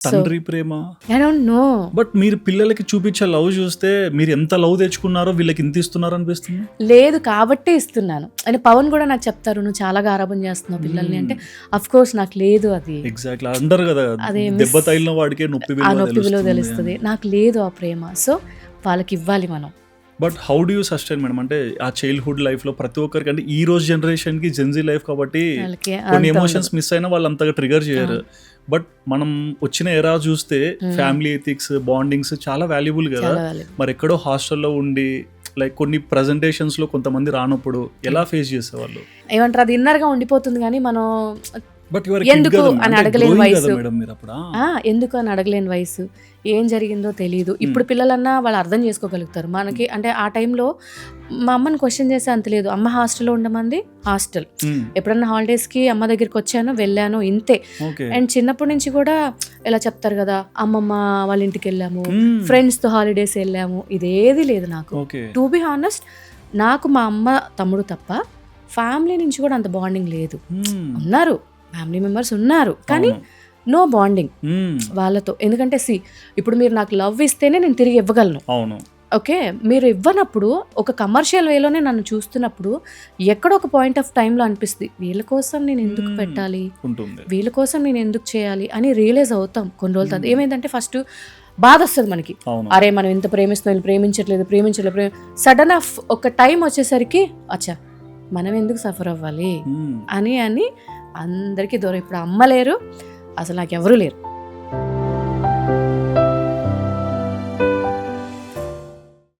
తండ్రి ప్రేమ I don't know. But మీరు పిల్లలకి చూపించే లవ్ చూస్తే మీరు ఎంత లవ్ తెచ్చుకున్నారో వీళ్ళకి ఇంత ఇస్తున్నారు అనిపిస్తుంది. లేదు కాబట్టే ఇస్తున్నాను. అంటే పవన్ కూడా నాకు చెప్తారు, నువ్వు చాలా గారాబం చేస్తున్నావు పిల్లల్ని అంటే, అఫ్ కోర్స్ నాకు లేదు అది. ఎగ్జాక్ట్లీ అంటారు కదా, అదే దెబ్బ తగిలిన వాడికే నొప్పి ఆ నొప్పి విలువ తెలుస్తుంది. తెలుస్తుంది. నాకు లేదు ఆ ప్రేమ. సో వాళ్ళకి ఇవ్వాలి మనం. But how do you sustain madam? అంటే ఆ చైల్డ్హుడ్ లైఫ్ లో ప్రతి ఒక్కరికి, అంటే ఈ రోజు జనరేషన్ కి జెన్జీ లైఫ్ కాబట్టి వాళ్ళకి కొన్ని అంత ఎమోషన్స్ ఉండదు. మిస్ అయినా వాళ్ళు అంతగా ట్రిగర్ చేయరు. బట్ మనం వచ్చిన ఎరా చూస్తే ఫ్యామిలీ ఎథిక్స్, బాండింగ్స్ చాలా వాల్యుబుల్ కదా. చాలా valuable. మరి ఎక్కడో హాస్టల్లో ఉండి లైక్ కొన్ని ప్రజెంటేషన్స్ లో కొంతమంది రానప్పుడు ఎలా ఫేస్ చేసేవాళ్ళు? ఏమంటారు, అది ఇన్నర్ గా ఉండిపోతుంది. కానీ మనం బట్ ఎందుకు అని అడగలేని వయసు, మేడం మీరు అప్పుడు ఎందుకు అని అడగలేని వయసు, ఏం జరిగిందో తెలియదు. ఇప్పుడు పిల్లలన్నా వాళ్ళు అర్థం చేసుకోగలుగుతారు. మనకి అంటే ఆ టైంలో మా అమ్మని క్వశ్చన్ చేసే అంత లేదు. అమ్మ హాస్టల్లో ఉండమంది, హాస్టల్. ఎప్పుడన్నా హాలిడేస్కి అమ్మ దగ్గరికి వచ్చాను, వెళ్ళాను, ఇంతే. ఓకే. అండ్ చిన్నప్పటి నుంచి కూడా ఇలా చెప్తారు కదా, అమ్మమ్మ వాళ్ళ ఇంటికి వెళ్ళాము, ఫ్రెండ్స్తో హాలిడేస్ వెళ్ళాము, ఇదేది లేదు నాకు. ఓకే. టు బి హానెస్ట్, నాకు మా అమ్మ తమ్ముడు తప్ప ఫ్యామిలీ నుంచి కూడా అంత బాండింగ్ లేదు. ఉన్నారు, ఫ్యామిలీ మెంబర్స్ ఉన్నారు, కానీ నో బాండింగ్ వాళ్ళతో. ఎందుకంటే ఇప్పుడు మీరు నాకు లవ్ ఇస్తేనే నేను తిరిగి ఇవ్వగలను. అవును. ఓకే, మీరు ఇవ్వనప్పుడు ఒక కమర్షియల్ వేలోనే నన్ను చూస్తున్నప్పుడు ఎక్కడో ఒక పాయింట్ ఆఫ్ టైంలో అనిపిస్తుంది, వీళ్ళ కోసం నేను ఎందుకు పెట్టాలి, ఉంటుంది, వీళ్ళ కోసం నేను ఎందుకు చేయాలి అని రియలైజ్ అవుతాం కొన్ని రోజుల తర్వాత. ఏమైందంటే ఫస్ట్ బాధ వస్తుంది మనకి, అరే మనం ఎంత ప్రేమిస్తున్నాం, వీళ్ళు ప్రేమించట్లేదు. సడన్ ఆఫ్ ఒక టైం వచ్చేసరికి అచ్చా మనం ఎందుకు సఫర్ అవ్వాలి అని అందరికీ దూరం. ఇప్పుడు అమ్మ లేరు, అసలు నాకు ఎవరు లేరు.